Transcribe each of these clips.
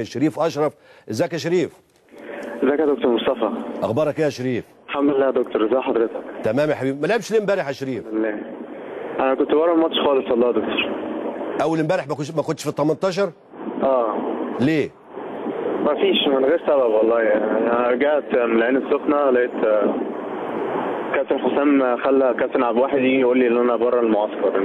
شريف أشرف. ازيك يا شريف؟ ازيك يا دكتور مصطفى؟ اخبارك ايه يا شريف؟ الحمد لله يا دكتور، ازي حضرتك؟ تمام يا حبيبي. ما لعبش ليه امبارح يا شريف؟ الحمد لله. انا كنت بره الماتش خالص والله يا دكتور. اول امبارح ما كنتش في ال 18؟ ليه؟ ما فيش، من غير سبب والله. انا رجعت من العين السخنه لقيت كابتن حسام خلى كابتن عبد الواحد يجي يقول لي ان انا بره المعسكر،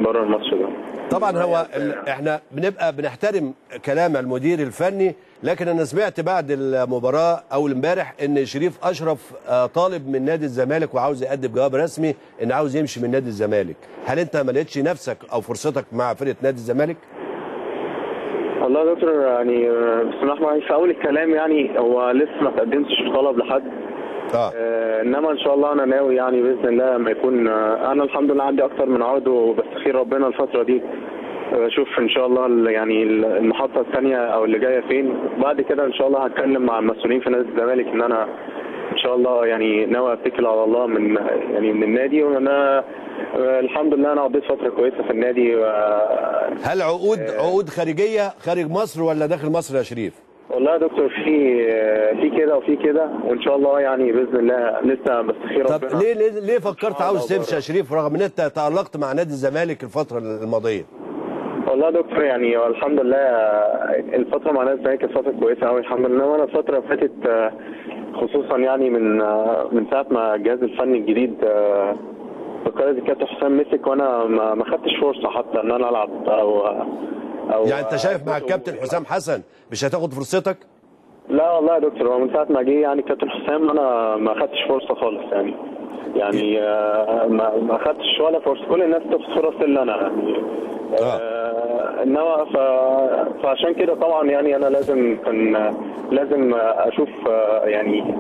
بره الماتش ده. طبعا هو احنا بنبقى بنحترم كلام المدير الفني، لكن انا سمعت بعد المباراه اول امبارح ان شريف اشرف طالب من نادي الزمالك وعاوز يقدم جواب رسمي ان عاوز يمشي من نادي الزمالك. هل انت ما لقيتش نفسك او فرصتك مع فرقه نادي الزمالك؟ والله يا دكتور يعني بسم الله الرحمن الرحيم، في اول الكلام يعني هو لسه ما تقدمتش طلب لحد. انما ان شاء الله انا ناوي يعني باذن الله لما يكون انا الحمد لله عندي اكتر من عرض، وبس خير ربنا الفتره دي بشوف ان شاء الله يعني المحطه الثانيه او اللي جايه فين. بعد كده ان شاء الله هتكلم مع المسؤولين في نادي الزمالك ان انا ان شاء الله يعني ناوي اتكل على الله من النادي، وانا الحمد لله انا قضيت فتره كويسه في النادي. هل عقود خارجيه خارج مصر ولا داخل مصر يا شريف؟ والله يا دكتور في كده وفي كده، وان شاء الله يعني باذن الله لسه بس خير ربنا. طب ليه فكرت عاوز تمشي يا شريف رغم ان انت تألقت مع نادي الزمالك الفتره الماضيه؟ والله يا دكتور يعني الحمد لله الفتره مع نادي الزمالك كانت فتره كويسه قوي الحمد لله. وانا الفتره اللي فاتت خصوصا يعني من ساعه ما الجهاز الفني الجديد بقياده الكابتن حسام مسك، وانا ما خدتش فرصه حتى ان انا العب او يعني انت شايف مع الكابتن حسام حسن مش هتاخد فرصتك؟ لا والله يا دكتور، هو من ساعه ما جه يعني كابتن حسام انا ما خدتش فرصه خالص يعني ما خدتش ولا فرصه. كل الناس تاخد فرص الا انا يعني. انما فعشان كده طبعا يعني انا لازم اشوف يعني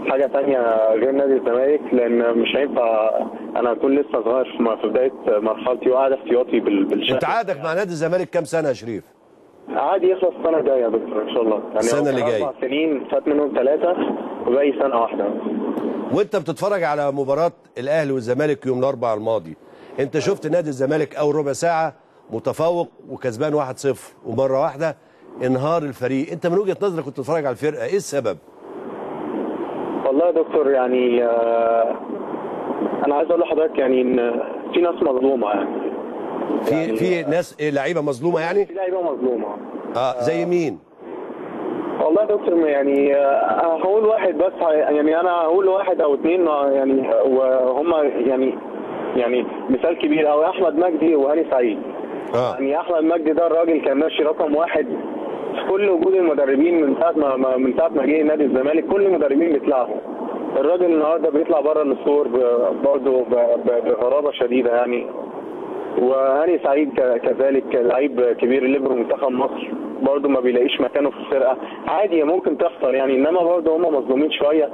حاجه ثانيه غير نادي الزمالك، لان مش هينفع انا اكون لسه صغير في بدايه مرحلتي وقاعد احتياطي بالشكل. انت عقدك مع نادي الزمالك كام سنه يا شريف؟ عادي يخلص السنه الجايه يا دكتور ان شاء الله. يعني السنه اللي جايه 4 سنين فات منهم 3 وباقي سنه واحده. وانت بتتفرج على مباراه الاهلي والزمالك يوم الاربعاء الماضي، انت شفت نادي الزمالك اول ربع ساعه متفوق وكسبان 1-0 ومره واحده انهار الفريق. انت من وجهه نظرك كنت بتتفرج على الفرقه، ايه السبب؟ والله يا دكتور يعني انا عايز اقول لحضرتك يعني ان في ناس مظلومه يعني في ناس لعيبه مظلومه يعني؟ في لعيبه مظلومه. زي مين؟ والله يا دكتور يعني هقول واحد بس، يعني انا هقول واحد او اثنين يعني وهم يعني مثال كبير قوي، احمد مجدي وهاني سعيد. يعني احمد مجدي ده الراجل كان ماشي رقم 1 في كل وجود المدربين من ساعه ما جه نادي الزمالك. كل المدربين بيطلعوا، الراجل النهارده بيطلع بره السور برضه بغرابه شديده يعني. وهاني سعيد كذلك لعيب كبير ليبرو منتخب مصر، برضه ما بيلاقيش مكانه في الفرقه. عادي ممكن تحصل يعني، انما برضه هم مظلومين شويه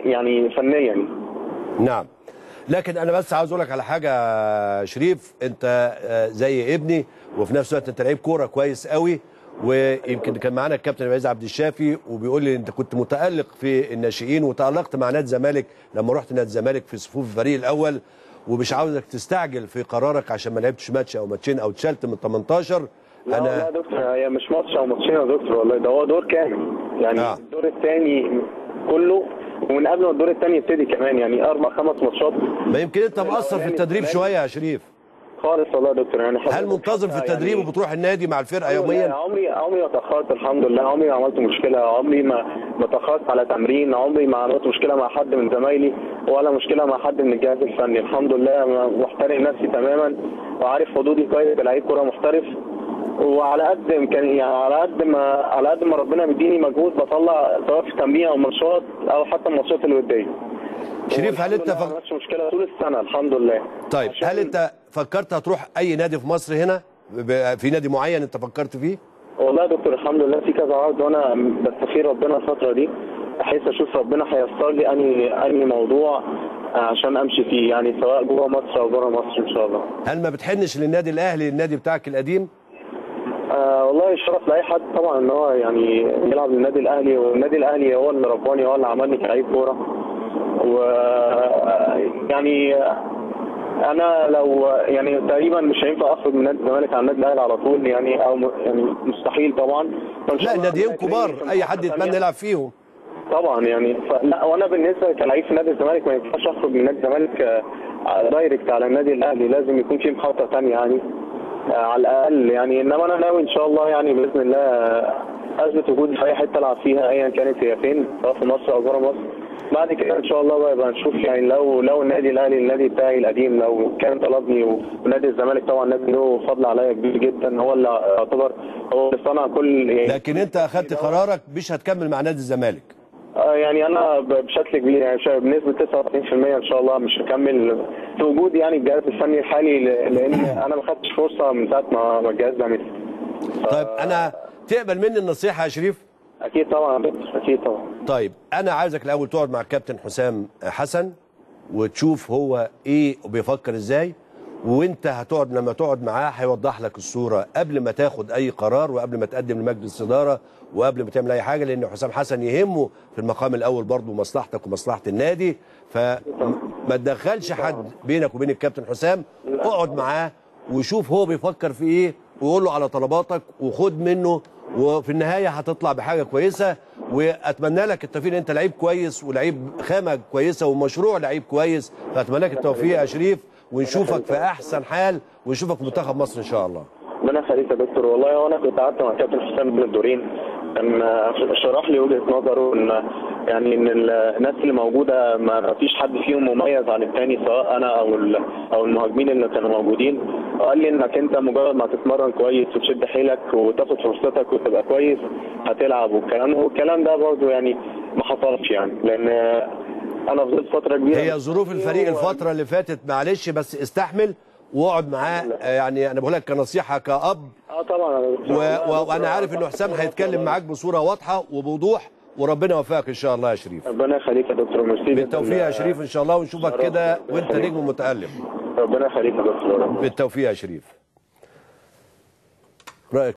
يعني فنيا. نعم، لكن انا بس عاوز اقول لك على حاجه شريف، انت زي ابني وفي نفس الوقت انت لعيب كوره كويس قوي، ويمكن كان معانا الكابتن عبد عبد الشافي وبيقول لي انت كنت متالق في الناشئين وتالقت مع نادي الزمالك لما رحت نادي الزمالك في صفوف الفريق الاول، ومش عاوزك تستعجل في قرارك عشان ما لعبتش ماتش او ماتشين او اتشلت من 18. لا والله يا دكتور هي مش ماتش او ماتشين يا دكتور، والله ده هو دور كامل يعني. الدور الثاني كله ومن قبل ما الدور الثاني يبتدي كمان يعني 4-5 ماتشات. ما يمكن انت مقصر في التدريب شويه يا شريف خالص والله يا دكتور يعني. هل منتظم في التدريب يعني وبتروح النادي مع الفرقه يوميا؟ عمري ما اتاخرت الحمد لله، عمري ما عملت مشكله، عمري ما اتاخرت على تمرين، عمري ما عملت مشكله مع حد من زمايلي ولا مشكله مع حد من الجهاز الفني. الحمد لله محترم نفسي تماما وعارف حدودي كويس كلاعب كوره محترف، وعلى قد امكاني يعني على قد ما ربنا بيديني مجهود بطلع سواء في تمرين او ماتشات او حتى الماتشات الوديه. شريف هل انت ما عملتش مشكله طول السنه الحمد لله. طيب هل انت فكرت هتروح اي نادي في مصر هنا؟ في نادي معين انت فكرت فيه؟ والله يا دكتور الحمد لله في كذا عرض، وانا بستخير ربنا الفتره دي بحيث اشوف ربنا هييسر لي انهي موضوع عشان امشي فيه يعني، سواء جوه مصر او بره مصر ان شاء الله. هل ما بتحنش للنادي الاهلي النادي بتاعك القديم؟ والله الشرف لاي حد طبعا ان هو يعني يلعب للنادي الاهلي، والنادي الاهلي هو اللي رباني هو اللي عملني كلاعب كوره. ويعني انا لو يعني تقريبا مش هينفع اخرج من نادي الزمالك على النادي الاهلي على طول يعني، او يعني مستحيل طبعا. لا الناديين كبار، اي حد يتمنى يلعب فيهم طبعا يعني. لا وانا بالنسبه كلاعب في نادي الزمالك ما ينفعش اخرج من نادي الزمالك دايركت على النادي الاهلي، لازم يكون في محطه ثانيه يعني على الاقل يعني. انما انا ناوي ان شاء الله يعني باذن الله اثبت وجودي في اي حته العب فيها ايا كانت هي فين، سواء في مصر او بره مصر. بعد كده ان شاء الله بقى يبقى نشوف يعني. لو النادي الاهلي النادي بتاعي القديم لو كان طلبني، ونادي الزمالك طبعا نادي له فضل عليا كبير جدا، هو اللي يعتبر هو اللي صنع كل يعني. لكن انت اخذت قرارك مش هتكمل مع نادي الزمالك؟ يعني انا بشكل كبير يعني بنسبه 99% ان شاء الله مش هكمل في وجود يعني الجهاز الفني الحالي، لان انا ما خدتش فرصه من ساعه ما الجهاز ده مسك. طيب انا تقبل مني النصيحه يا شريف؟ اكيد طبعا، اكيد طبعا. طيب انا عايزك الاول تقعد مع الكابتن حسام حسن وتشوف هو ايه وبيفكر ازاي، وانت هتقعد لما تقعد معاه هيوضح لك الصوره قبل ما تاخد اي قرار، وقبل ما تقدم لمجلس الاداره، وقبل ما تعمل اي حاجه، لان حسام حسن يهمه في المقام الاول برضه مصلحتك ومصلحه النادي، فما تدخلش حد بينك وبين الكابتن حسام. اقعد معاه وشوف هو بيفكر في ايه، وقول له على طلباتك وخد منه، وفي النهايه هتطلع بحاجه كويسه. واتمنى لك التوفيق، انت لعيب كويس ولعيب خامه كويسه ومشروع لعيب كويس، فاتمنى لك التوفيق يا شريف، ونشوفك في احسن حال، ونشوفك في منتخب مصر ان شاء الله. ربنا يخليك يا دكتور. والله وانا كنت قعدت مع كابتن حسام بن الدورين، كان شرح لي وجهه نظره ان يعني ان الناس اللي موجوده ما فيش حد فيهم مميز عن الثاني، سواء انا او المهاجمين اللي كانوا موجودين. قال لي انك انت مجرد ما تتمرن كويس وتشد حيلك وتاخد فرصتك وتبقى كويس هتلعب. والكلام ده برضه يعني ما حصلش يعني، لان انا فضلت فتره كبيره. هي ظروف الفريق الفتره اللي فاتت، معلش بس استحمل واقعد معاه يعني. انا بقول لك كنصيحه كأب. طبعا. وانا عارف ان حسام هيتكلم معاك بصوره واضحه وبوضوح، وربنا يوفقك ان شاء الله يا شريف. ربنا يخليك يا دكتور. ميرسي. بالتوفيق يا شريف ان شاء الله، ونشوفك كده وانت نجم متألق. ربنا يخليك يا دكتور. بالتوفيق يا شريف. رأيك